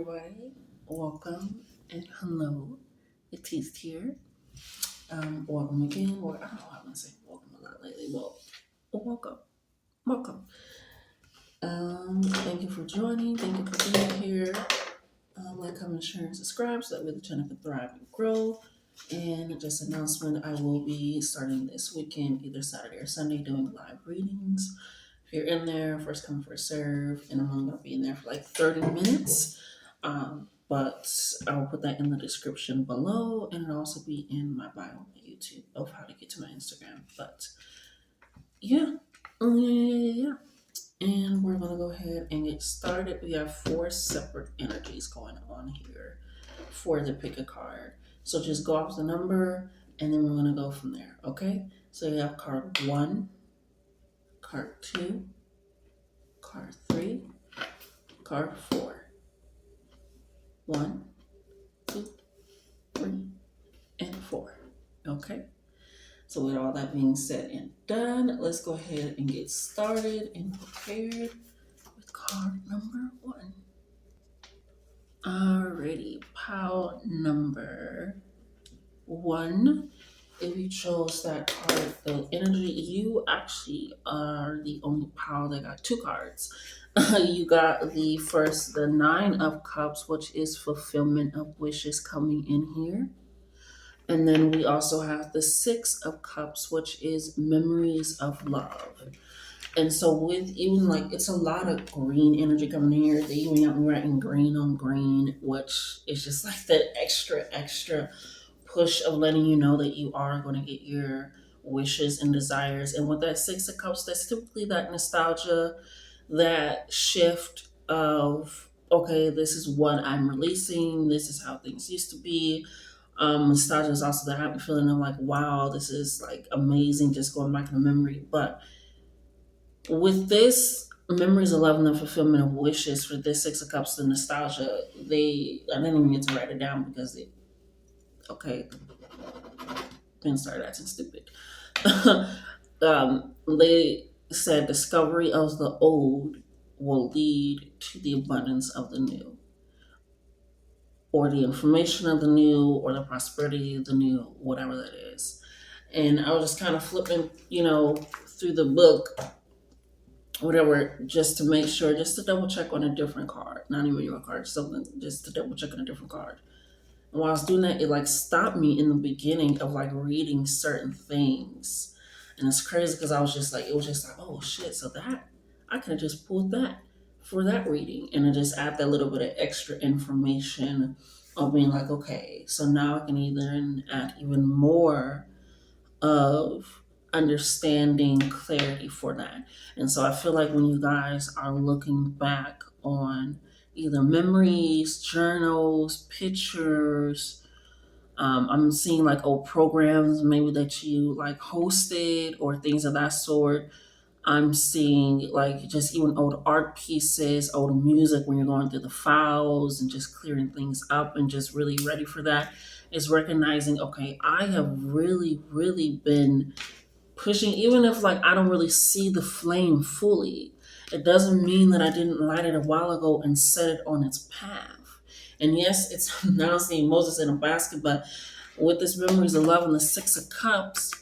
everybody. Welcome and hello. It's Teased here. Welcome again. Or I don't know how I'm gonna say welcome a lot lately. Well, welcome. Welcome. Thank you for joining. Thank you for being here. Like, comment, share, and subscribe so that way the channel can thrive and grow. And just an announcement, I will be starting this weekend, either Saturday or Sunday, doing live readings. If you're in there, first come, first serve, and I'm only gonna be in there for like 30 minutes. But I will put that in the description below, and it'll also be in my bio on YouTube of how to get to my Instagram. But yeah, yeah. And we're gonna go ahead and get started. We have 4 separate energies going on here for the pick a card. So just go off the number, and then we're gonna go from there. Okay? So you have card 1, card 2, card 3, card 4. 1, 2, 3, and 4. Okay? So with all that being said and done, let's go ahead and get started and prepared with card number 1. Alrighty, pile number 1. If you chose that card, the energy, you actually are the only pile that got 2 cards. You got the 9 of Cups, which is fulfillment of wishes coming in here. And then we also have the 6 of Cups, which is memories of love. And so with even like, it's a lot of green energy coming in here. They even got me writing green on green, which is just like that extra push of letting you know that you are going to get your wishes and desires. And with that 6 of Cups, that's typically that nostalgia, that shift of, okay, this is what I'm releasing. This is how things used to be. Nostalgia is also the happy feeling of like, wow, this is like amazing, just going back in the memory. But with this memories of love and the fulfillment of wishes for this 6 of Cups, the nostalgia, I didn't even get to write it down because then started acting stupid. They said discovery of the old will lead to the abundance of the new, or the information of the new, or the prosperity of the new, whatever that is. And I was just kind of flipping, through the book, whatever, just to make sure, just to double check on a different card, not even your card, something, just to double check on a different card. And while I was doing that, it like stopped me in the beginning of like reading certain things. And it's crazy because it was just like, oh shit, so that, I could have just pulled that for that reading. And it just add that little bit of extra information of being like, okay, so now I can either add even more of understanding, clarity for that. And so I feel like when you guys are looking back on either memories, journals, pictures, I'm seeing like old programs maybe that you like hosted or things of that sort. I'm seeing like just even old art pieces, old music when you're going through the files and just clearing things up and just really ready for that. Is recognizing, okay, I have really, really been pushing, even if like I don't really see the flame fully, it doesn't mean that I didn't light it a while ago and set it on its path. And yes, it's now seeing Moses in a basket, but with this memories of love and the 6 of Cups,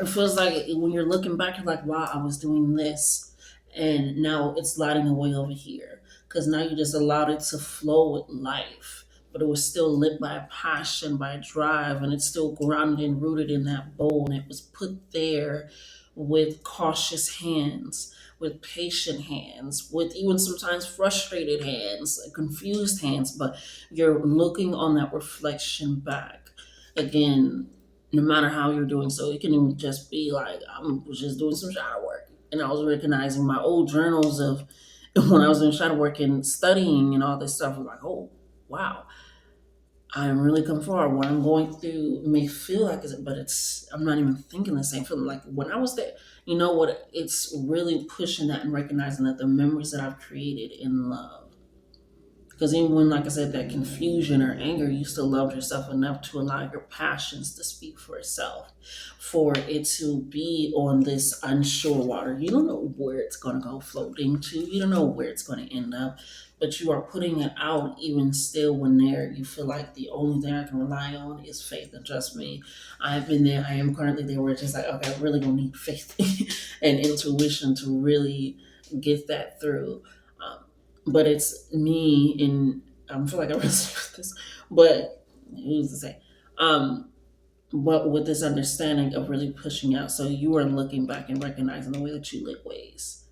it feels like when you're looking back, you're like, wow, I was doing this, and now it's lighting away over here. Because now you just allowed it to flow with life, but it was still lit by a passion, by a drive, and it's still grounded and rooted in that bowl. And it was put there with cautious hands, with patient hands, with even sometimes frustrated hands, confused hands, but you're looking on that reflection back. Again, no matter how you're doing so, it can even just be like, I was just doing some shadow work. And I was recognizing my old journals of when I was in shadow work and studying and all this stuff. I was like, oh, wow, I'm really come far. What I'm going through may feel like it, but I'm not even thinking the same feeling. Like when I was there, you know what? It's really pushing that and recognizing that the memories that I've created in love. Because even when, like I said, that confusion or anger, you still loved yourself enough to allow your passions to speak for itself, for it to be on this unsure water. You don't know where it's going to go floating to. You don't know where it's going to end up. but you are putting it out even still when there you feel like the only thing I can rely on is faith. And trust me, I've been there. I am currently there where it's just like, okay, I really gonna need faith and intuition to really get that through. Um, but it's me, and I feel like I resonate with this, but who's to say? Um, but with this understanding of really pushing out, so you are looking back and recognizing the way that you lit ways.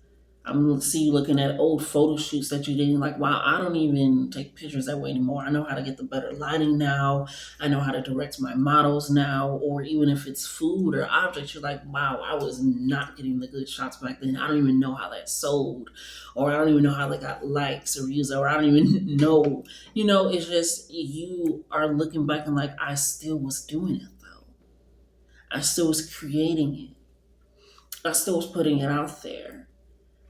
I'm see you looking at old photo shoots that you did, like, wow, I don't even take pictures that way anymore. I know how to get the better lighting now. I know how to direct my models now. Or even if it's food or objects, you're like, wow, I was not getting the good shots back then. I don't even know how that sold. Or I don't even know how they got likes or views. Or I don't even know. It's just you are looking back and like, I still was doing it though. I still was creating it. I still was putting it out there.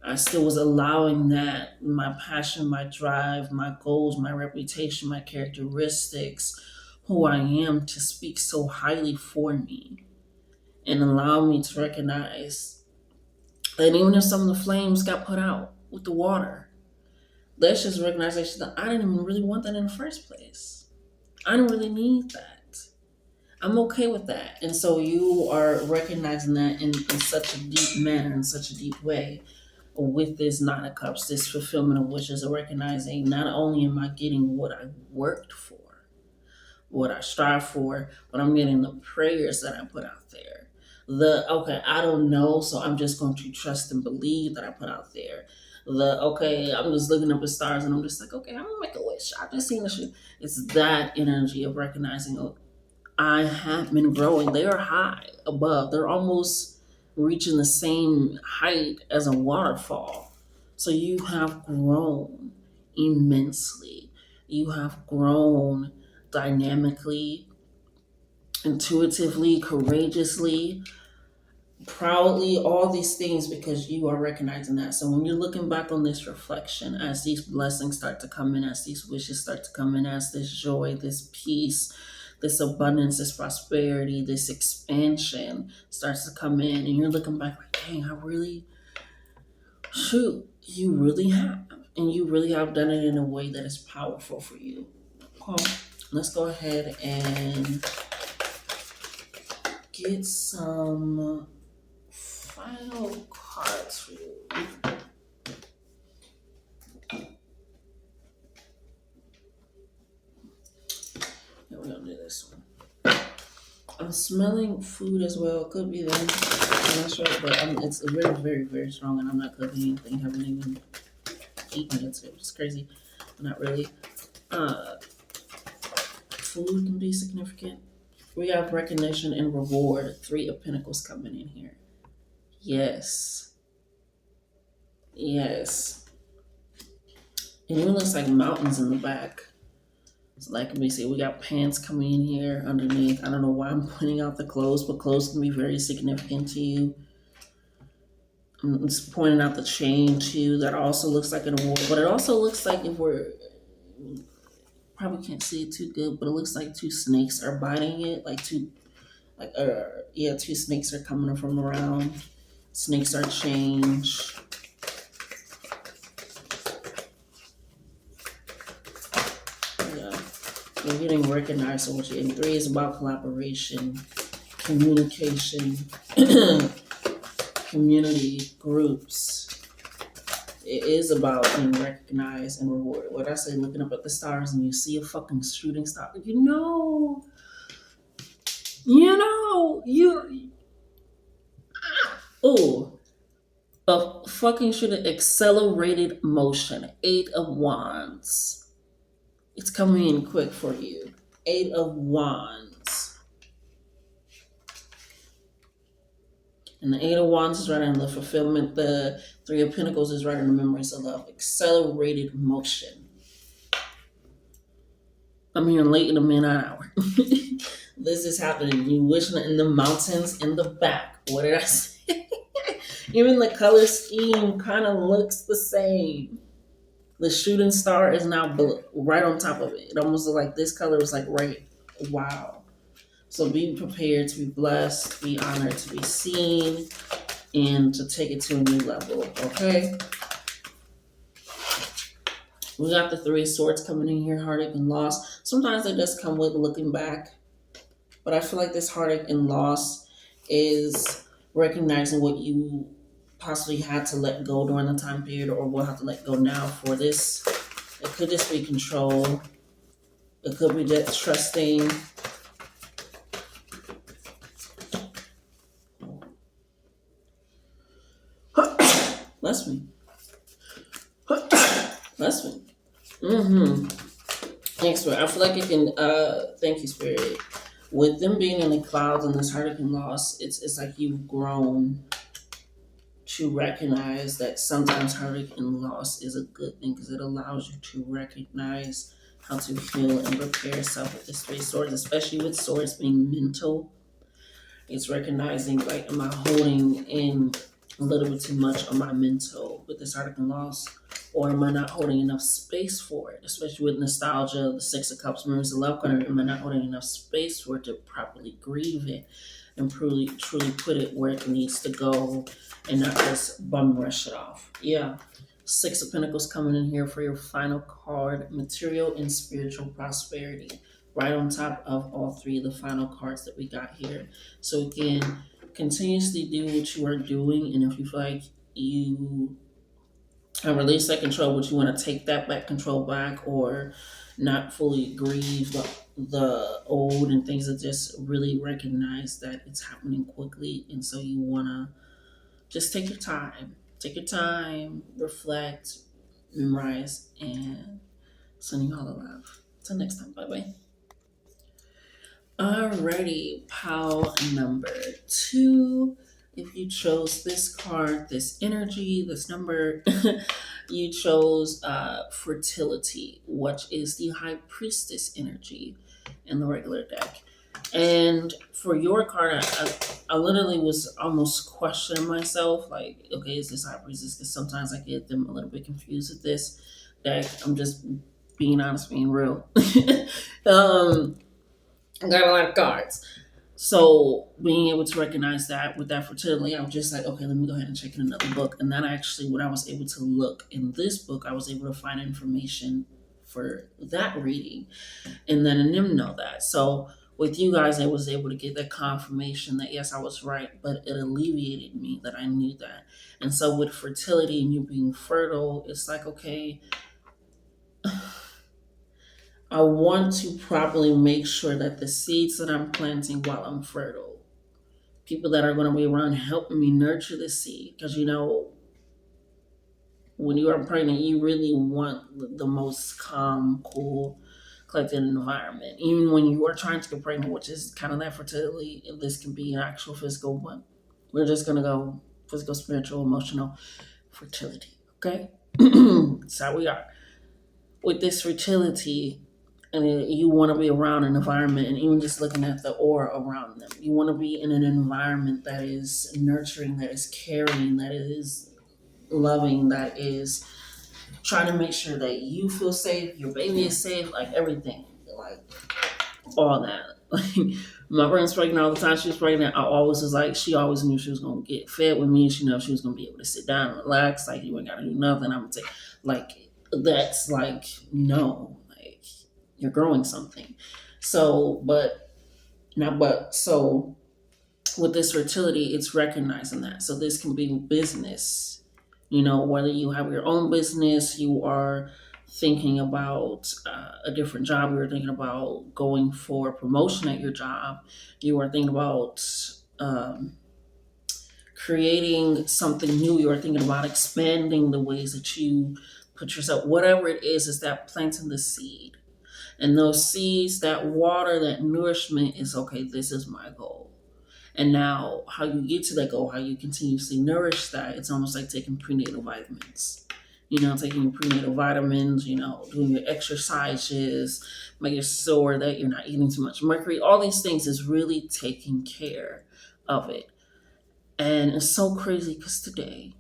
I still was allowing that, my passion, my drive, my goals, my reputation, my characteristics, who I am, to speak so highly for me and allow me to recognize that even if some of the flames got put out with the water, that's just recognition that I didn't even really want that in the first place. I don't really need that. I'm okay with that. And so you are recognizing that in such a deep manner, in such a deep way, with this Nine of Cups, this fulfillment of wishes, of recognizing not only am I getting what I worked for, what I strive for, but I'm getting the prayers that I put out there. Okay, I don't know, so I'm just going to trust and believe that I put out there. Okay, I'm just looking up at stars and I'm just like, okay, I'm gonna make a wish. I just seen the shit. It's that energy of recognizing, oh, I have been growing. They are high above. They're almost reaching the same height as a waterfall. So you have grown immensely. You have grown dynamically, intuitively, courageously, proudly, all these things, because you are recognizing that. So when you're looking back on this reflection, as these blessings start to come in, as these wishes start to come in, as this joy, this peace, this abundance, this prosperity, this expansion starts to come in, and you're looking back like, dang, I really, shoot, you really have. And you really have done it in a way that is powerful for you. Okay. Let's go ahead and get some final cards for you. Here, we're gonna do this one. I'm smelling food as well. Could be them. I'm not sure, but it's very, very, very strong, and I'm not cooking anything. Haven't even eaten it. It's crazy. Not really. Food can be significant. We have recognition and reward. Three of Pentacles coming in here. Yes. Yes. And it looks like mountains in the back. So like we see, we got pants coming in here underneath. I don't know why I'm pointing out the clothes, but clothes can be very significant to you. I'm just pointing out the chain too. That also looks like an award, but it also looks like, if we're probably can't see it too good, but it looks like two snakes are biting it. Two snakes are coming from around. Snakes are change. You're getting recognized for what you're in. Three is about collaboration, communication, community, groups. It is about being recognized and rewarded. What I say, looking up at the stars and you see a fucking shooting star, a fucking shooting, accelerated motion. 8 of Wands. It's coming in quick for you. 8 of Wands. And the 8 of Wands is right in the fulfillment. The 3 of Pentacles is right in the memories of love. Accelerated motion. I'm here late in the midnight hour. This is happening. You wishing in the mountains in the back. What did I say? Even the color scheme kind of looks the same. The shooting star is now right on top of it. It almost looks like this color is like right. Wow. So be prepared to be blessed, be honored, to be seen, and to take it to a new level. Okay? We got the Three of Swords coming in here, heartache and loss. Sometimes it does come with looking back, but I feel like this heartache and loss is recognizing what you possibly had to let go during the time period or will have to let go now for this. It could just be control. It could be just trusting. Bless me. Bless me. Thanks, Spirit. I feel like it can, thank you, Spirit. With them being in the clouds and this heartache and loss, it's like you've grown to recognize that sometimes heartache and loss is a good thing because it allows you to recognize how to heal and repair yourself with this Three of Swords, especially with swords being mental. It's recognizing, like, am I holding in a little bit too much on my mental with this heartache and loss? Or am I not holding enough space for it? Especially with nostalgia, the Six of Cups mirrors the love card. Am I not holding enough space for it to properly grieve it and truly put it where it needs to go and not just bum rush it off? Yeah. Six of Pentacles coming in here for your final card, material and spiritual prosperity. Right on top of all three of the final cards that we got here. So again, continuously do what you are doing, and if you feel like you release that control, but you want to take that back control back or not fully grieve the old and things that just really recognize that it's happening quickly, and so you want to just take your time, reflect, memorize, and send you all the love. Till next time, bye bye. Alrighty, pile number 2. If you chose this card, this energy, this number, you chose fertility, which is the High Priestess energy in the regular deck. And for your card, I literally was almost questioning myself, like, okay, is this High Priestess? Because sometimes I get them a little bit confused with this deck. I'm just being honest, being real. I got a lot of cards. So being able to recognize that with that fertility, I was just like, okay, let me go ahead and check in another book. And then actually, when I was able to look in this book, I was able to find information for that reading and letting them know that. So with you guys, I was able to get that confirmation that yes, I was right, but it alleviated me that I knew that. And so with fertility and you being fertile, it's like, okay, I want to properly make sure that the seeds that I'm planting while I'm fertile, people that are going to be around helping me nurture the seed. Because, when you are pregnant, you really want the most calm, cool, collected environment. Even when you are trying to get pregnant, which is kind of that fertility, this can be an actual physical one. We're just going to go physical, spiritual, emotional fertility. Okay? That's how we are. With this fertility, and you want to be around an environment, and even just looking at the aura around them, you want to be in an environment that is nurturing, that is caring, that is loving, that is trying to make sure that you feel safe, your baby is safe, like everything, like all that. Like my friend's pregnant all the time. She was pregnant. I always was like, she always knew she was gonna get fed with me. She knew she was gonna be able to sit down and relax. Like you ain't gotta do nothing. I'm gonna take like that's like no, like you're growing something. So, but not but so with this fertility, it's recognizing that. So this can be business. Whether you have your own business, you are thinking about a different job, you are thinking about going for promotion at your job, you are thinking about creating something new, you are thinking about expanding the ways that you put yourself, whatever it is that planting the seed. And those seeds, that water, that nourishment is okay, this is my goal. And now, how you get to that goal, how you continuously nourish that, it's almost like taking prenatal vitamins. Taking your prenatal vitamins, doing your exercises, making sure that you're not eating too much mercury. All these things is really taking care of it. And it's so crazy because today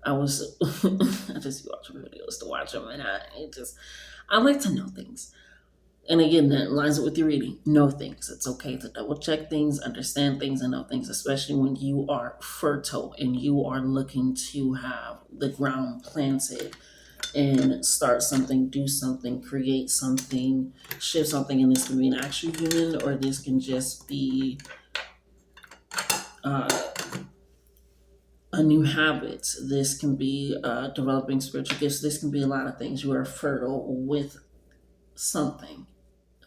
I was, I just watch videos to watch them, and I like to know things. And again, that lines up with your reading. Know things. It's okay to double check things, understand things, and know things, especially when you are fertile and you are looking to have the ground planted and start something, do something, create something, shift something. And this can be an actual human, or this can just be uh, a new habit. This can be developing spiritual gifts. This can be a lot of things. You are fertile with something,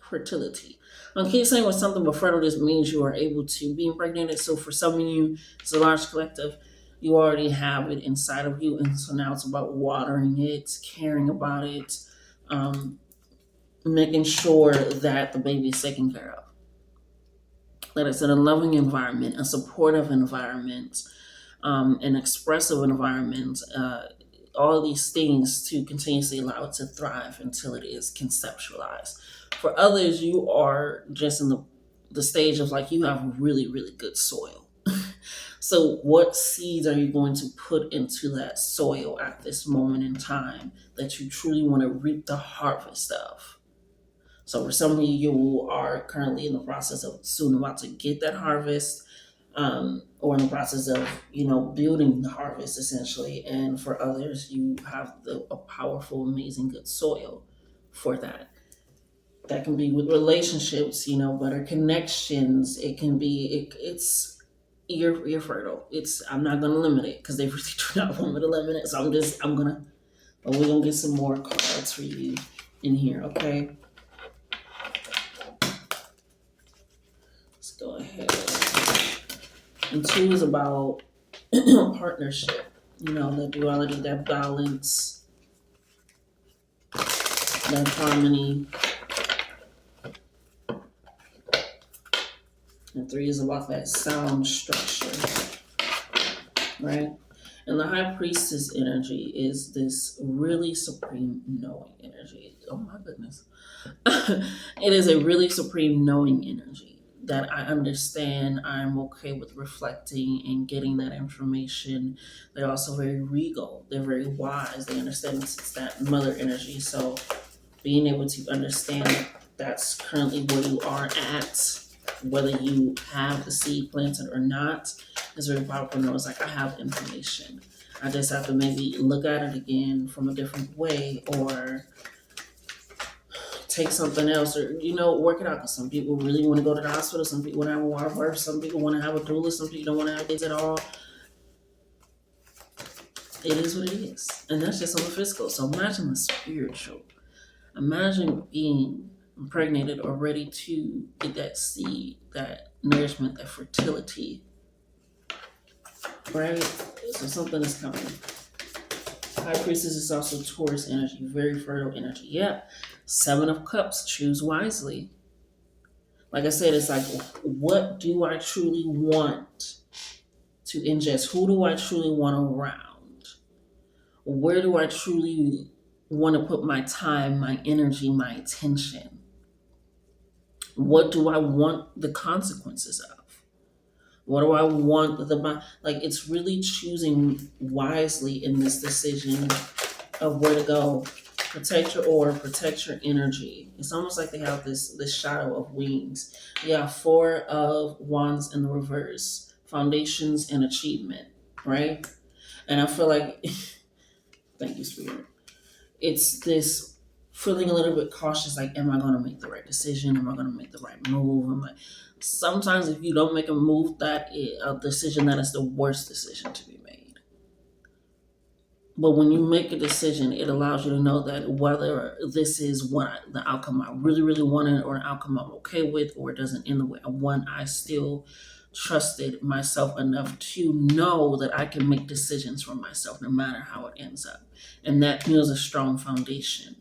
fertility. I keep saying with something, but fertile just means you are able to be impregnated. So for some of you, it's a large collective. You already have it inside of you, and so now it's about watering it, caring about it, um, making sure that the baby is taken care of. That it's in a loving environment, a supportive environment, an expressive environment, all of these things to continuously allow it to thrive until it is conceptualized. For others, you are just in the stage of like you have really, really good soil. So, what seeds are you going to put into that soil at this moment in time that you truly want to reap the harvest of? So, for some of you, you are currently in the process of soon about to get that harvest, or in the process of building the harvest essentially. And for others, you have a powerful, amazing, good soil for that. That can be with relationships, better connections. It can be it's you're fertile. It's I'm not gonna limit it because they really do not want me to limit it. So I'm gonna but we're gonna get some more cards for you in here, okay? Let's go ahead. And two is about partnership, the duality, that balance, that harmony. And three is about that sound structure, right? And the high priestess energy is this really supreme knowing energy. Oh my goodness. It is a really supreme knowing energy that I understand. I'm okay with reflecting and getting that information. They're also very regal. They're very wise. They understand it's that mother energy. So being able to understand that that's currently where you are at, whether you have the seed planted or not, is very powerful. And it's like I have information. I just have to maybe look at it again from a different way, or take something else, or work it out. Because some people really want to go to the hospital, some people want to have a water birth, some people want to have a doula, some people don't want to have kids at all. It is what it is, and that's just on the physical. So imagine the spiritual. Imagine being impregnated or ready to get that seed, that nourishment, that fertility, right? So something is coming. High Priestess is also Taurus energy, very fertile energy. Yeah. Seven of Cups, choose wisely. Like I said, it's like, what do I truly want to ingest? Who do I truly want around? Where do I truly want to put my time, my energy, my attention? What do I want the consequences of? What do I want like, it's really choosing wisely in this decision of where to go. Protect your aura, protect your energy. It's almost like they have this shadow of wings. Yeah, Four of Wands in the reverse. Foundations and achievement, right? And I feel like thank you, Spirit. It's this feeling a little bit cautious, like, am I gonna make the right decision? Am I gonna make the right move? Sometimes if you don't make a move, a decision that is the worst decision to be made. But when you make a decision, it allows you to know that whether this is the outcome I really, really wanted, or an outcome I'm okay with, or it doesn't end the way I want, I still trusted myself enough to know that I can make decisions for myself no matter how it ends up. And that builds a strong foundation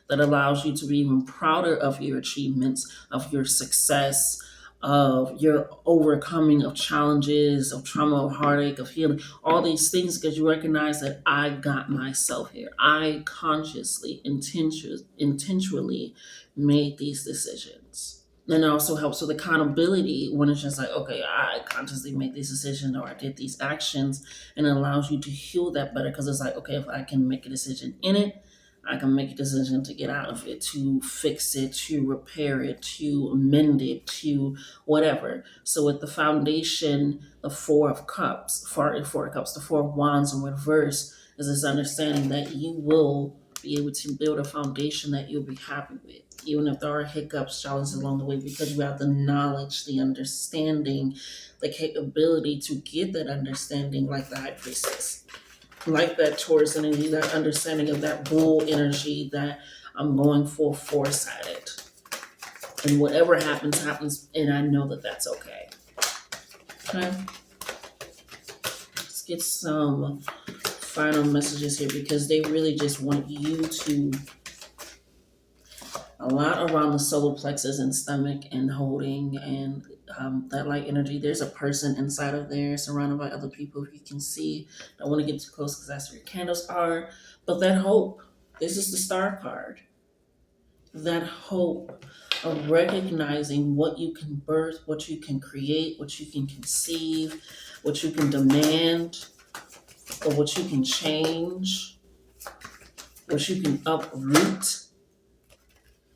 that allows you to be even prouder of your achievements, of your success, of your overcoming of challenges, of trauma, of heartache, of healing, all these things, because you recognize that I got myself here. I consciously, intentionally made these decisions. And it also helps with accountability when it's just like, okay, I consciously made these decisions, or I did these actions, and it allows you to heal that better, because it's like, okay, if I can make a decision in it, I can make a decision to get out of it, to fix it, to repair it, to amend it, to whatever. So with the foundation, the Four of Cups, the Four of Wands in reverse, is this understanding that you will be able to build a foundation that you'll be happy with, even if there are hiccups, challenges along the way, because you have the knowledge, the understanding, the capability to get that understanding, like the high priestess, like that Taurus energy, that understanding of that bull energy, that I'm going full force at it. And whatever happens, happens, and I know that that's okay. Okay? Let's get some final messages here because they really just want you to, a lot around the solar plexus and stomach and holding and that light energy. There's a person inside of there surrounded by other people if you can see. Don't want to get too close because that's where your candles are. But that hope, this is the star card. That hope of recognizing what you can birth, what you can create, what you can conceive, what you can demand, or what you can change, what you can uproot.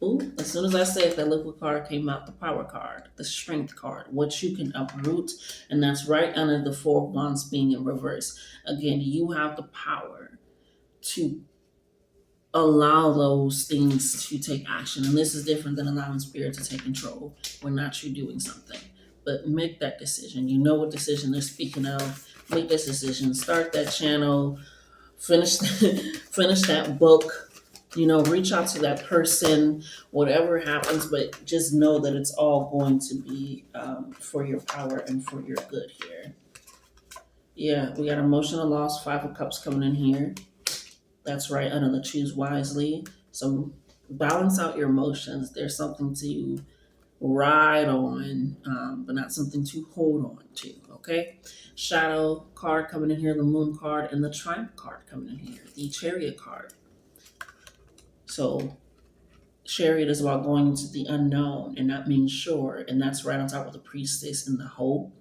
Ooh, as soon as I said that liquid card came out, the power card, the strength card, what you can uproot, and that's right under the Four of Wands being in reverse. Again, you have the power to allow those things to take action. And this is different than allowing spirit to take control when not you doing something. But make that decision. You know what decision they're speaking of. Make this decision. Start that channel. Finish finish that book. Reach out to that person, whatever happens, but just know that it's all going to be for your power and for your good here. Yeah, we got emotional loss, Five of Cups coming in here. That's right, under the choose wisely. So balance out your emotions. There's something to ride on, but not something to hold on to, okay? Shadow card coming in here, the moon card, and the triumph card coming in here, the chariot card. So chariot is about going into the unknown and not being sure, and that's right on top of the priestess and the hope.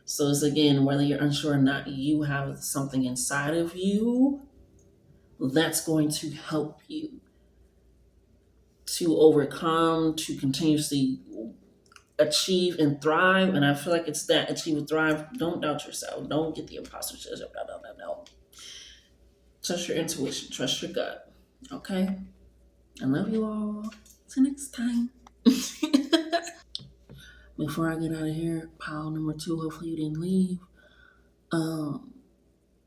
So it's again, whether you're unsure or not, you have something inside of you that's going to help you to overcome, to continuously achieve and thrive. And I feel like it's that achieve and thrive. Don't doubt yourself. Don't get the imposter syndrome. No. Trust your intuition. Trust your gut. Okay? I love you all. Till next time. Before I get out of here, pile number 2, hopefully you didn't leave.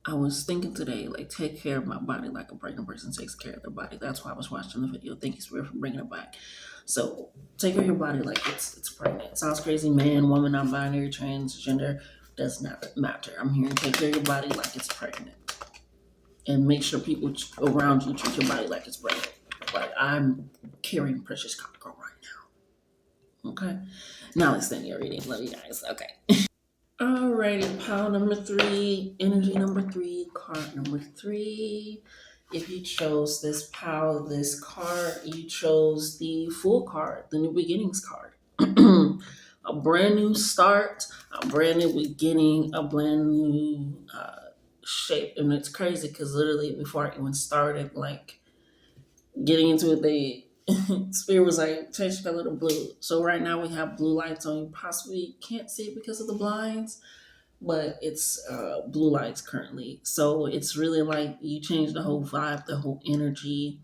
I was thinking today, like, take care of my body like a pregnant person takes care of their body. That's why I was watching the video. Thank you, Spirit, for bringing it back. So, take care of your body like it's pregnant. Sounds crazy, man, woman, non-binary, transgender, does not matter. I'm here to take care of your body like it's pregnant. And make sure people around you treat your body like it's pregnant. Like, I'm carrying precious cockroach right now. Okay? Now let's end your reading. Love you guys. Okay. Alrighty, pile number 3, energy number 3, card number 3. If you chose this pile, this card, you chose the Fool card, the New Beginnings card. A brand new start, a brand new beginning, a brand new shape. And it's crazy because literally before I even started, like, getting into it, they Spirit was like, change the color to blue. So right now we have blue lights on. You possibly can't see it because of the blinds, but it's blue lights currently. So it's really like you change the whole vibe, the whole energy.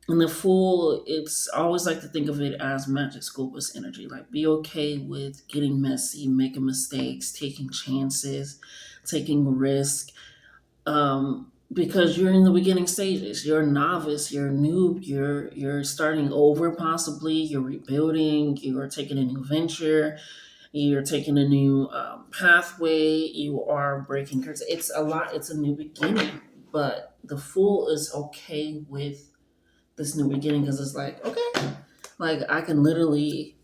And the Fool, it's I always like to think of it as magic school bus energy. Like, be okay with getting messy, making mistakes, taking chances, taking risk. Because you're in the beginning stages. You're a novice, you're a noob, you're starting over possibly, you're rebuilding, you're taking a new venture, you're taking a new pathway, you are breaking curses. It's a lot, it's a new beginning. But the Fool is okay with this new beginning because it's like, okay, like I can literally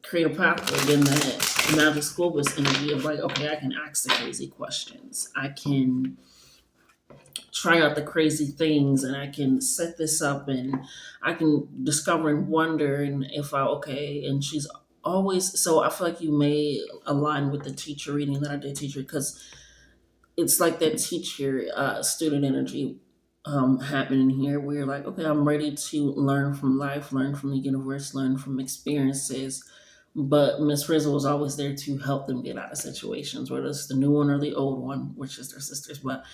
create a pathway in that magic school bus energy of like, okay, I can ask the crazy questions. I can try out the crazy things and I can set this up and I can discover and wonder and if I okay. And she's always, so I feel like you may align with the teacher reading that I did teacher because it's like that teacher student energy happening here where you're like, okay, I'm ready to learn from life, learn from the universe, learn from experiences. But Miss Frizzle was always there to help them get out of situations, whether it's the new one or the old one, which is their sisters. But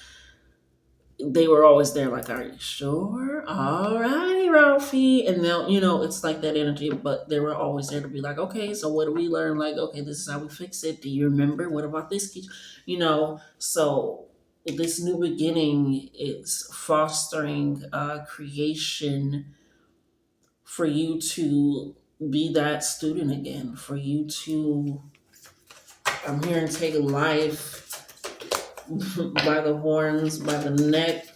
they were always there, like, "Are you sure? All righty, Ralphie." And now, it's like that energy, but they were always there to be like, "Okay, so what do we learn? Like, okay, this is how we fix it. Do you remember? What about this? So this new beginning is fostering creation for you to be that student again, for you to, I'm here and take life by the horns, by the neck,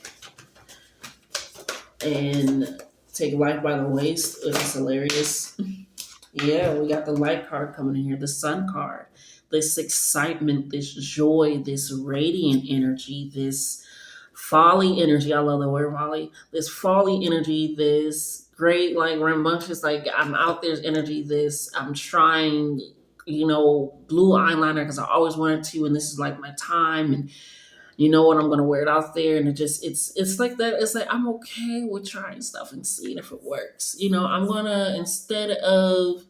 and take life by the waist. It's hilarious. Yeah, we got the light card coming in here, the sun card. This excitement, this joy, this radiant energy, this folly energy. I love the word folly. This folly energy, this great, like, rambunctious, like, I'm out there's energy, this I'm trying, blue eyeliner because I always wanted to, and this is like my time, and you know what, I'm gonna wear it out there, and it's like that. It's like I'm okay with trying stuff and seeing if it works. I'm gonna, instead of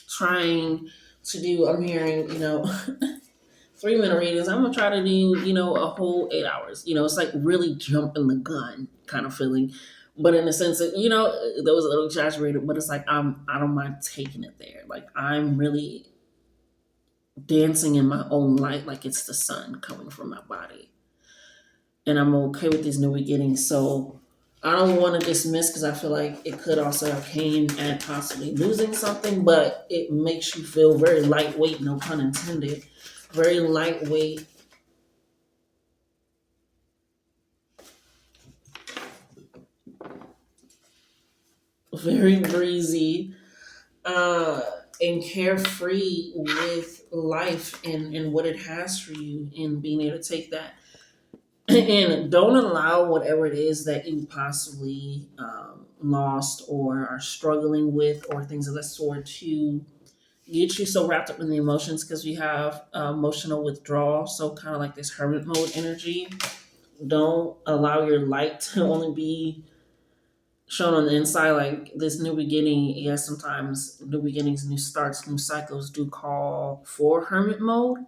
trying to do, I'm hearing, 3-minute readings, I'm gonna try to do, a whole 8 hours. It's like really jumping the gun kind of feeling. But in the sense that, that was a little exaggerated, but it's like I don't mind taking it there. Like I'm really dancing in my own light, like it's the sun coming from my body. And I'm okay with these new beginnings. So I don't want to dismiss, because I feel like it could also have came at possibly losing something, but it makes you feel very lightweight, no pun intended, very lightweight, very breezy, and carefree with life and what it has for you, and being able to take that. And don't allow whatever it is that you possibly lost or are struggling with, or things of that sort, to get you so wrapped up in the emotions, because we have emotional withdrawal. So, kind of like this hermit mode energy. Don't allow your light to only be shown on the inside. Like this new beginning, yes, sometimes new beginnings, new starts, new cycles do call for hermit mode,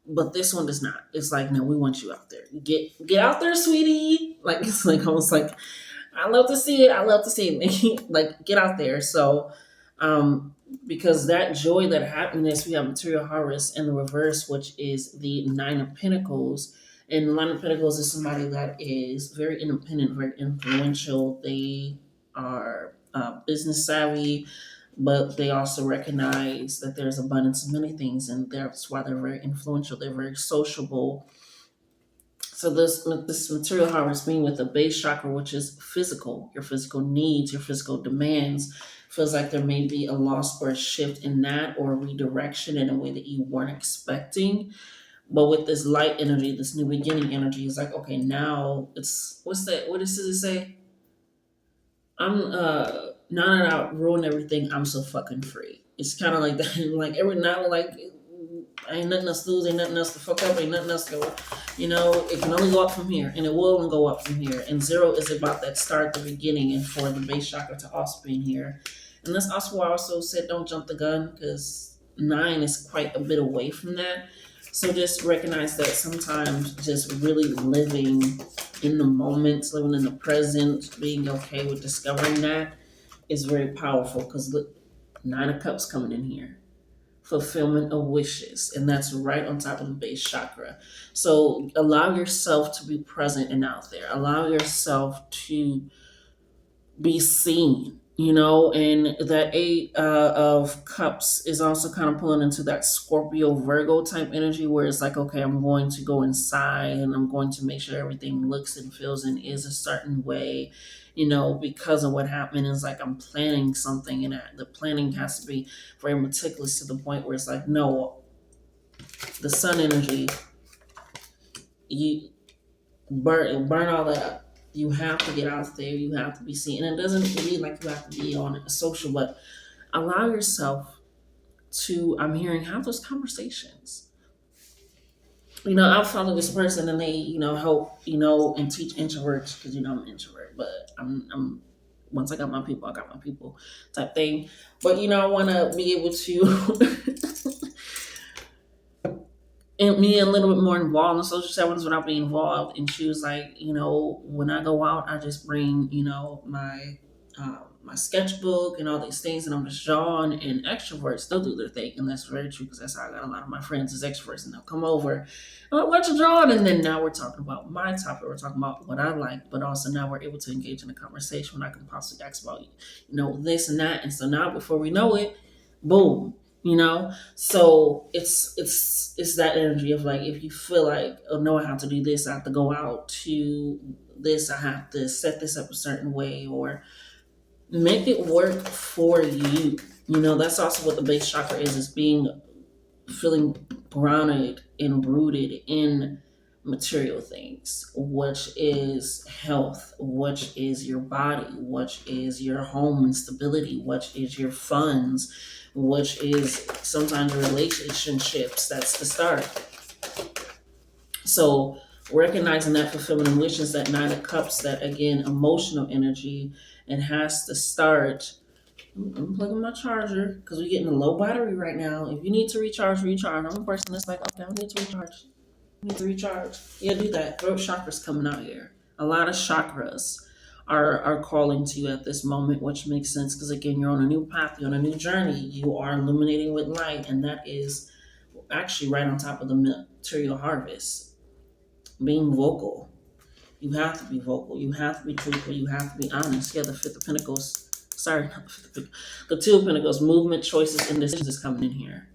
but this one does not. It's like, no, we want you out there. Get out there, sweetie. Like it's like almost like, I love to see it. I love to see it. Like get out there. So, um, because that joy, that happiness, we have material harvest in the reverse, which is the Nine of Pentacles. And the Nine of Pentacles is somebody that is very independent, very influential. They are business savvy, but they also recognize that there's abundance of many things, and that's why they're very influential. They're very sociable. So this material harvest being with the base chakra, which is physical, your physical needs, your physical demands, feels like there may be a loss or a shift in that, or a redirection in a way that you weren't expecting. But with this light energy, this new beginning energy, is like, okay, now it's, what's that? What does it say? I'm now that I ruined everything, I'm so fucking free. It's kind of like that. Like every now, like ain't nothing else to lose, ain't nothing else to fuck up, ain't nothing else to go. It can only go up from here, and it will only go up from here. And zero is about that start, the beginning, and for the base chakra to also be in here. And that's also why I also said don't jump the gun, because 9 is quite a bit away from that. So just recognize that sometimes just really living in the moment, living in the present, being okay with discovering that is very powerful, because look, 9 of Cups coming in here. Fulfillment of wishes, and that's right on top of the base chakra. So allow yourself to be present and out there. Allow yourself to be seen, and that 8 of Cups is also kind of pulling into that Scorpio Virgo type energy, where it's like, okay, I'm going to go inside and I'm going to make sure everything looks and feels and is a certain way, because of what happened. It's like I'm planning something, and the planning has to be very meticulous, to the point where it's like, no, the sun energy, you burn all that up. You have to get out there. You have to be seen. And it doesn't mean like you have to be on a social, but allow yourself to, I'm hearing, have those conversations. I follow this person, and they, help, and teach introverts, because, I'm an introvert, but I'm once I got my people, I got my people type thing. But, I want to be able to and me a little bit more involved in social settings without being involved. And she was like, when I go out, I just bring, my sketchbook and all these things, and I'm just drawing. And extroverts, they'll do their thing, and that's very true because that's how I got a lot of my friends as extroverts, and they'll come over. I'm like, what you drawing? And then now we're talking about my topic. We're talking about what I like, but also now we're able to engage in a conversation when I can possibly ask about, this and that. And so now, before we know it, boom, so it's that energy of like, if you feel like, oh no, I have to do this, I have to go out to this, I have to set this up a certain way, or make it work for you. That's also what the base chakra is being, feeling grounded and rooted in material things, which is health, which is your body, which is your home and stability, which is your funds, which is sometimes relationships. That's the start. So recognizing that for feminine wishes, that Nine of Cups, that again emotional energy, and has to start. I'm plugging my charger because we're getting a low battery right now. If you need to recharge, recharge. I'm a person that's like, okay, I need to recharge. I need to recharge. Yeah, do that. Throat chakra's coming out here. A lot of chakras are calling to you at this moment, which makes sense because again, you're on a new path, you're on a new journey. You are illuminating with light, and that is actually right on top of the material harvest. Being vocal. You have to be vocal. You have to be truthful. You have to be honest. Yeah, the Fifth of Pentacles. Sorry, not the Fifth of Pentacles. The Two of Pentacles. Movement, choices, and decisions coming in here.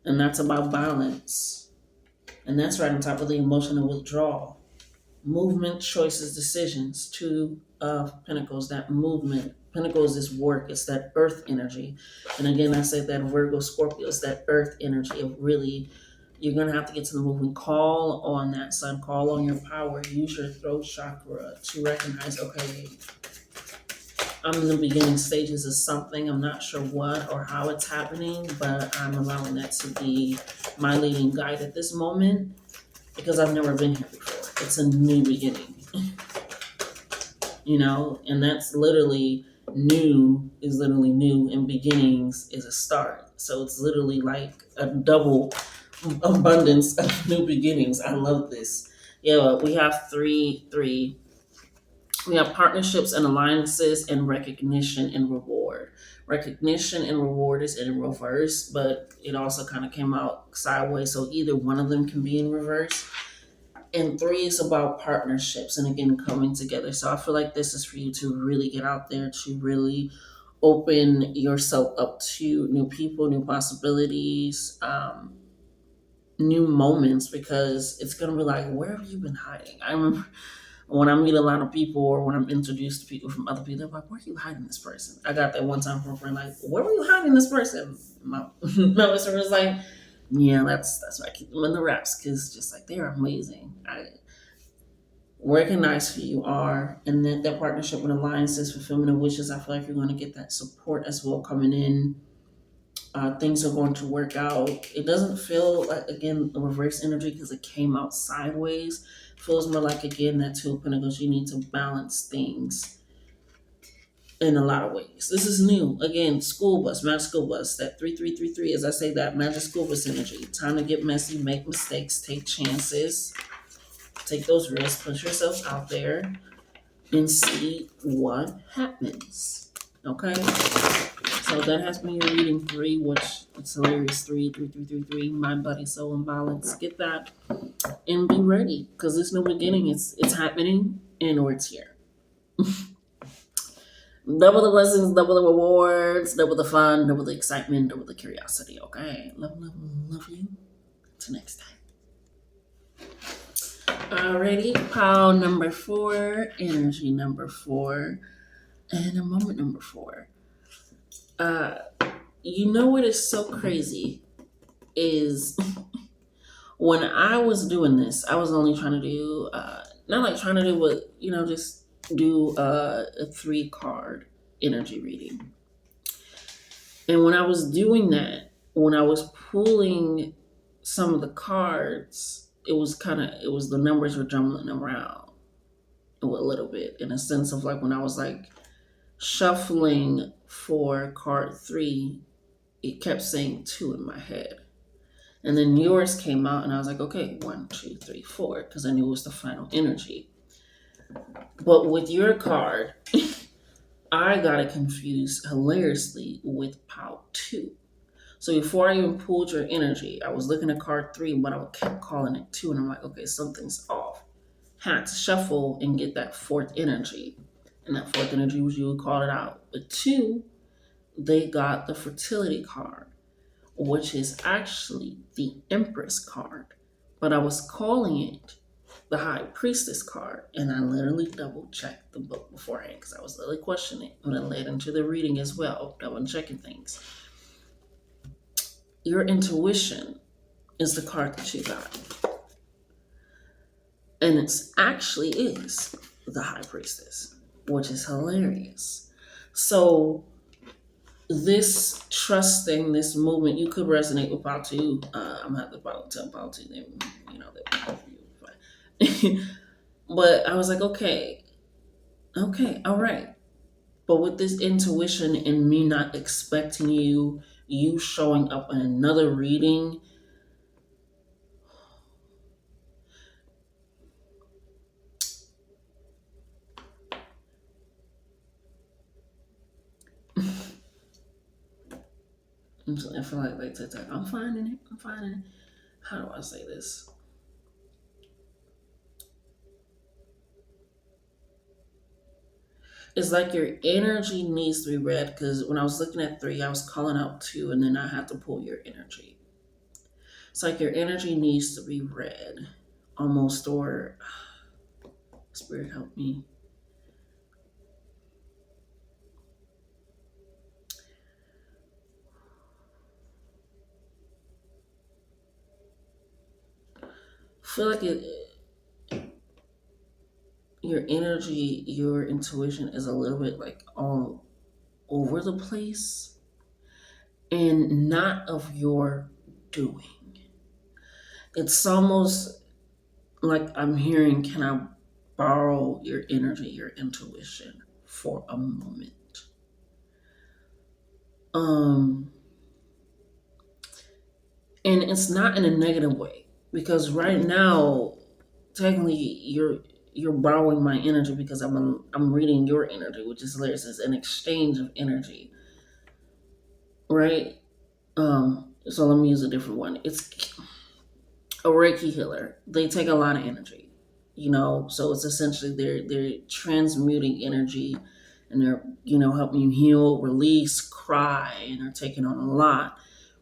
And that's about balance. And that's right on top of the emotional withdrawal. Movement, choices, decisions. Two of Pentacles. That movement. Pentacles is work. It's that earth energy. And again, I said that Virgo, Scorpio is that earth energy of really, you're going to have to get to the movement. Call on that sun. Call on your power. Use your throat chakra to recognize, okay, I'm in the beginning stages of something. I'm not sure what or how it's happening, but I'm allowing that to be my leading guide at this moment because I've never been here before. It's a new beginning, and that's literally new is literally new, and beginnings is a start. So it's literally like a double abundance of new beginnings. I love this. Yeah, we have three. We have partnerships and alliances and recognition and reward. Recognition and reward is in reverse, but it also kind of came out sideways. So either one of them can be in reverse. And three is about partnerships and again coming together. So I feel like this is for you to really get out there, to really open yourself up to new people, new possibilities, new moments, because it's gonna be like, where have you been hiding? I remember when I meet a lot of people or when I'm introduced to people from other people, they're like, where are you hiding this person? I got that one time from a friend, like, where were you hiding this person? My sister was like, yeah, that's why I keep them in the wraps, because just like they're amazing. I recognize who you are, and that partnership and alliances, fulfillment of wishes, I feel like you're going to get that support as well coming in. Things are going to work out. It doesn't feel like, again, a reverse energy because it came out sideways. Feels more like, again, that Two of Pentacles. You need to balance things in a lot of ways. This is new. Again, school bus, magic school bus, that 3333, as I say, that magic school bus energy. Time to get messy, make mistakes, take chances, take those risks, put yourself out there, and see what happens. Okay? So that has been your reading three, which it's hilarious. 33333. Mind, body, soul, and balance. Get that and be ready, because this new beginning, it's happening and or it's here. Double the blessings, double the rewards, double the fun, double the excitement, double the curiosity. Okay, love you. Till next time. Alrighty, pile number 4, energy number 4, and a moment number 4. You know what is so crazy is when I was doing this, I was only trying to do, not like trying to do what, just do a 3-card energy reading. And when I was doing that, when I was pulling some of the cards, it was the numbers were jumbling around a little bit, in a sense of like when I was like shuffling for card 3, it kept saying 2 in my head. And then yours came out, and I was like, okay, 1, 2, 3, 4, because I knew it was the final energy. But with your card, I got it confused hilariously with pile 2. So before I even pulled your energy, I was looking at card 3, but I kept calling it 2, and I'm like, okay, something's off. Had to shuffle and get that 4th energy. And that 4th energy was you, called it out. But 2, they got the fertility card, which is actually the Empress card. But I was calling it the High Priestess card, and I literally double checked the book beforehand because I was literally questioning it when I led into the reading as well, double checking things. Your intuition is the card that you got, and it's actually is the High Priestess, which is hilarious. So this trusting, this movement, you could resonate with part 2. I'm gonna have to tell part 2, then that. But I was like, okay, all right. But with this intuition and me not expecting you showing up in another reading, I feel like I'm finding it. How do I say this? It's like your energy needs to be read, because when I was looking at 3, I was calling out 2, and then I had to pull your energy. It's like your energy needs to be read, almost, or Spirit help me. I feel like your energy, your intuition is a little bit like all over the place and not of your doing. It's almost like I'm hearing, can I borrow your energy, your intuition for a moment? Um, and it's not in a negative way, because right now, technically, you're borrowing my energy because I'm reading your energy, which is hilarious. It's an exchange of energy, right? So let me use a different one. It's a Reiki healer. They take a lot of energy, so it's essentially they're transmuting energy, and they're helping you heal, release, cry, and they're taking on a lot,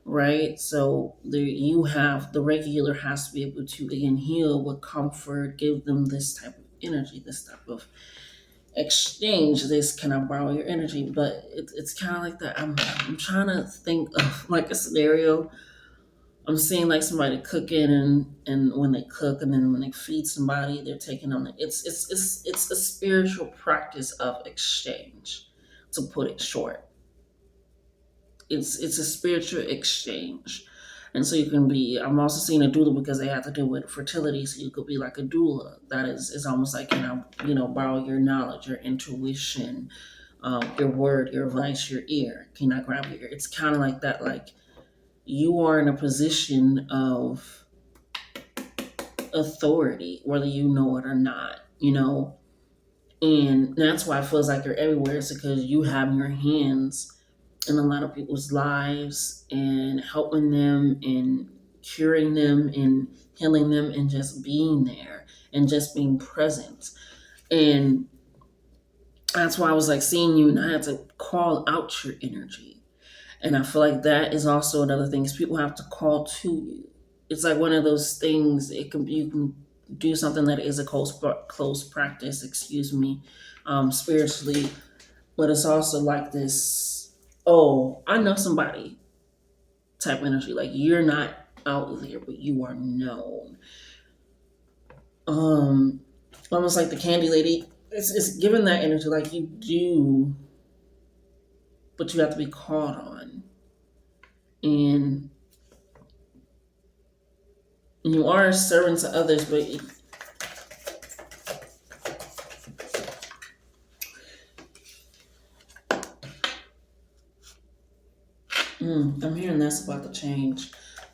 right? So there you have the Reiki healer has to be able to again heal with comfort, give them this type of energy, this type of exchange. This, can I borrow your energy? But it's kind of like that. I'm trying to think of like a scenario. I'm seeing like somebody cooking, and when they cook and then when they feed somebody, they're taking on it. It's a spiritual practice of exchange, to put it short. It's a spiritual exchange. And so you can be, I'm also seeing a doula because they have to do with fertility. So you could be like a doula. That is almost like, borrow your knowledge, your intuition, your word, your advice, your ear. Can I grab your ear? It's kind of like that. Like, you are in a position of authority, whether you know it or not. And that's why it feels like you're everywhere. It's because you have your hands in a lot of people's lives and helping them and curing them and healing them and just being there and just being present. And that's why I was like seeing you, and I had to call out your energy. And I feel like that is also another thing, is people have to call to you. It's like one of those things. You can do something that is a close practice, excuse me, spiritually, but it's also like this. Oh, I know somebody type energy. Like, you're not out there, but you are known. Um, Almost like the candy lady. It's given that energy, like you do, but you have to be called on. And you are a servant to others, but I'm hearing that's about to change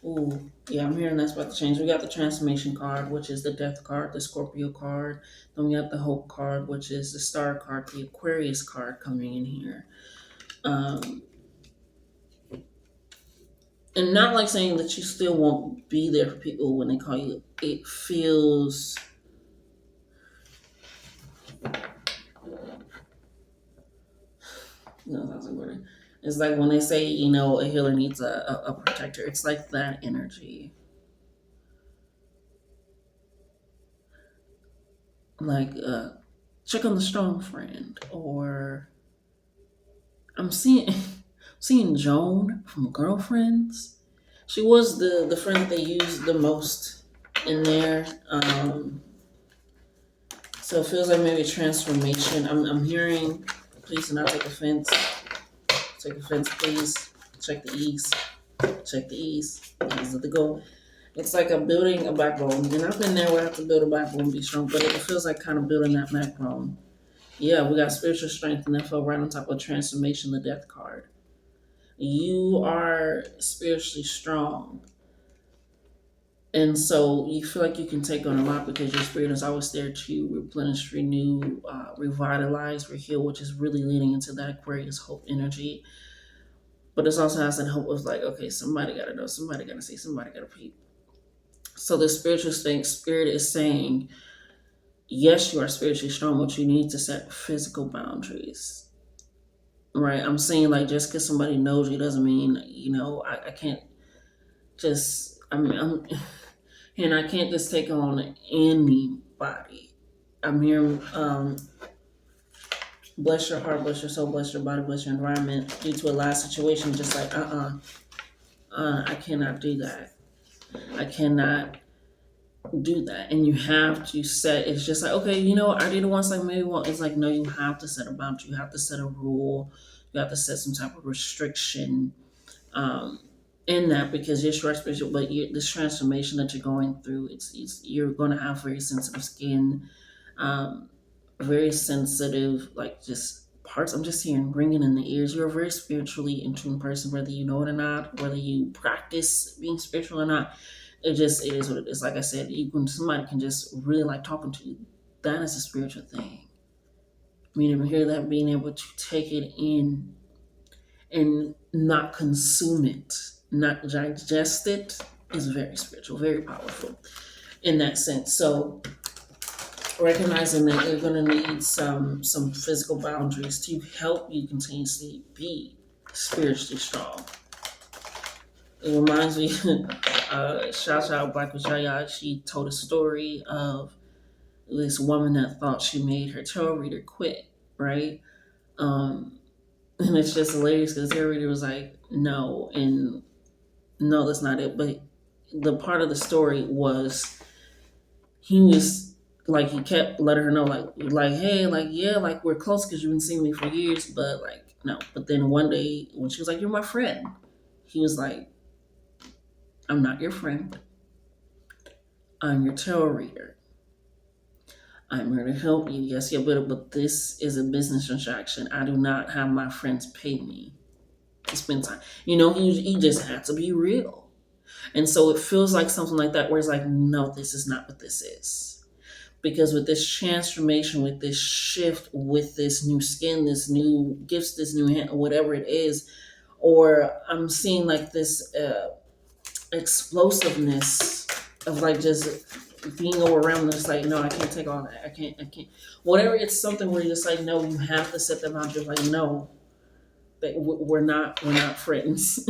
Ooh, yeah, I'm hearing that's about to change. We got the transformation card, which is the death card, the Scorpio card. Then we got the hope card, which is the star card, the Aquarius card coming in here. Um, and not like saying that you still won't be there for people when they call you. It feels, that's a word. It's like when they say, a healer needs a protector. It's like that energy. Like, check on the strong friend, or I'm seeing Joan from Girlfriends. She was the friend that they used the most in there. So it feels like maybe transformation. I'm hearing. Please do not take offense. Take offense, please. Check the ease. Check the ease. Ease of the goal. It's like I'm building a backbone, and I've been there where I have to build a backbone and be strong. But it feels like kind of building that backbone. Yeah, we got spiritual strength, and that fell right on top of transformation, the death card. You are spiritually strong. And so you feel like you can take on a lot because your spirit is always there to replenish, renew, revitalize, reheal, which is really leading into that Aquarius hope energy. But it also has that hope of like, okay, somebody got to know, somebody got to see, somebody got to peep. So the spiritual spirit is saying, yes, you are spiritually strong, but you need to set physical boundaries. Right? I'm saying like just because somebody knows you doesn't mean, I can't just, and I can't just take on anybody. I'm here, bless your heart, bless your soul, bless your body, bless your environment due to a last situation, just like, I cannot do that. I cannot do that. And you have to set, it's just like, okay, I did it once, like maybe one. It's like, no, you have to set a boundary, you have to set a rule, you have to set some type of restriction. Um, in that because you're short spiritual, but this transformation that you're going through, it's you're going to have very sensitive skin, um, very sensitive, like just parts. I'm just hearing ringing in the ears. You're a very spiritually in tune person, whether you know it or not, whether you practice being spiritual or not. It is what it is. Like I said, somebody can just really like talking to you. That is a spiritual thing. I mean, hear that being able to take it in and not consume it, not digest it, is very spiritual, very powerful in that sense. So recognizing that you're going to need some physical boundaries to help you continuously be spiritually strong. It reminds me, shout out Black Vijaya. She told a story of this woman that thought she made her tarot reader quit, right? Um, and it's just hilarious because the tarot reader was like, no, and no, that's not it. But the part of the story was he was like he kept letting her know like hey, like yeah, like we're close because you've been seeing me for years, but like no. But then one day when she was like, you're my friend, he was like, I'm not your friend. I'm your tarot reader. I'm here to help you. Yes, yeah, but this is a business transaction. I do not have my friends pay me to spend time. He just had to be real. And so it feels like something like that where it's like, no, this is not what this is. Because with this transformation, with this shift, with this new skin, this new gifts, this new hand, whatever it is, or I'm seeing like this explosiveness of like just being overwhelmed. It's like, no, I can't take all that. I can't. Whatever, it's something where you're just like, no, you have to set the boundary. Like, no, that we're not friends.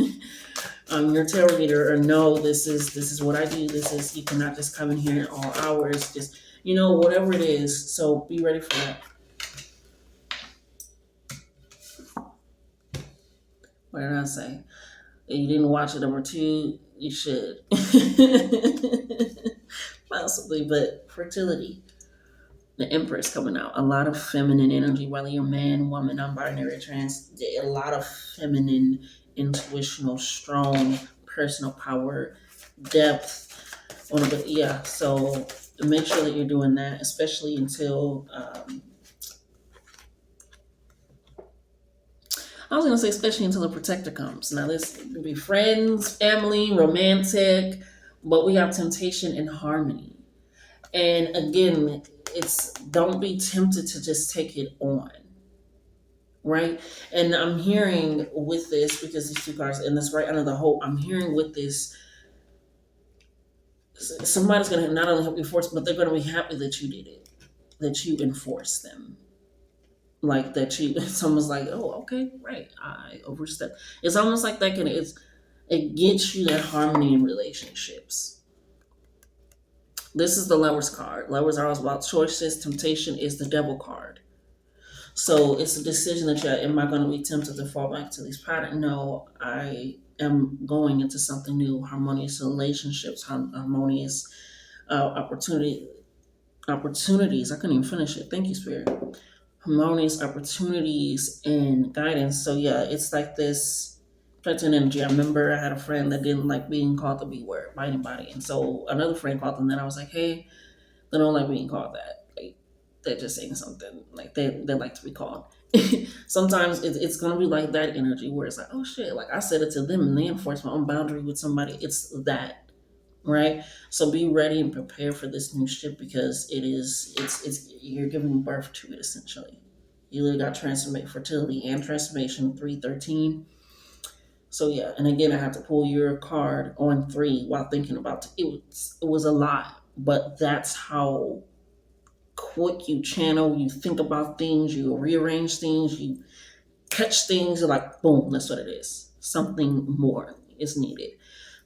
Your tarot reader, or no, this is what I do. This is, you cannot just come in here at all hours. Just whatever it is. So be ready for that. What did I say? If you didn't watch it number 2, you should. Possibly, but fertility. The Empress coming out. A lot of feminine energy, whether you're man, woman, non-binary, trans. A lot of feminine, intuitional, strong, personal power, depth. Yeah. So make sure that you're doing that, especially until. I was gonna say, especially until the protector comes. Now, this could be friends, family, romantic, but we have temptation and harmony. And again, it's don't be tempted to just take it on, right? And I'm hearing with this because these two cards, and that's right under the hope. I'm hearing with this, somebody's gonna not only help you force, but they're gonna be happy that you did it, that you enforced them, like that you. It's almost like, oh, okay, right, I overstepped. It's almost like that can it gets you that harmony in relationships. This is the Lovers card. Lovers are always about choices. Temptation is the Devil card. So it's a decision that you're, am I going to be tempted to fall back to these patterns? No, I am going into something new, harmonious relationships, harmonious opportunity, opportunities. I couldn't even finish it. Thank you, Spirit. Harmonious opportunities and guidance. So yeah, it's like this certain energy. I remember I had a friend that didn't like being called the B word by anybody, and so another friend called them that. I was like, hey, they don't like being called that. Like, they're just saying something. Like they like to be called. Sometimes it's gonna be like that energy where it's like, oh shit, like I said it to them and they enforce my own boundary with somebody. It's that, right? So be ready and prepare for this new ship because it's you're giving birth to it essentially. You literally got transformation, fertility, and transformation 313. So yeah, and again, I have to pull your card on 3 while thinking about it. It was a lot, but that's how quick you channel, you think about things, you rearrange things, you catch things. You're like, boom, that's what it is. Something more is needed.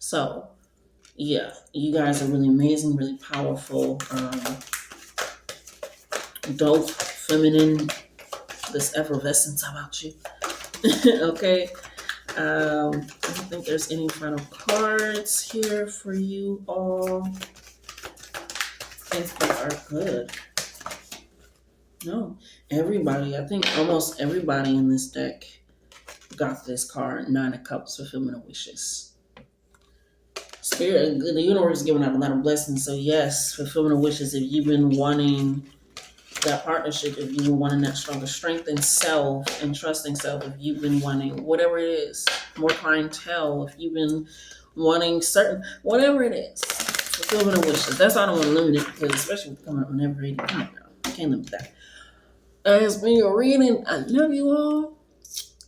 So yeah, you guys are really amazing, really powerful, dope, feminine. This effervescence about you. Okay. I don't think there's any final cards here for you all. I think they are good. No, everybody, I think almost everybody in this deck got this card, 9 of Cups, fulfillment of wishes. Spirit, the universe is giving out a lot of blessings. So yes, fulfillment of wishes. If you've been wanting that partnership, if you've been wanting that stronger strength in self and trusting self, if you've been wanting whatever it is, more clientele, if you've been wanting certain, whatever it is, fulfillment of wishes. That's why I don't want to limit it because especially with coming up on every reading, come on now, I can't limit that. That has been your reading. I love you all.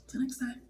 Till next time.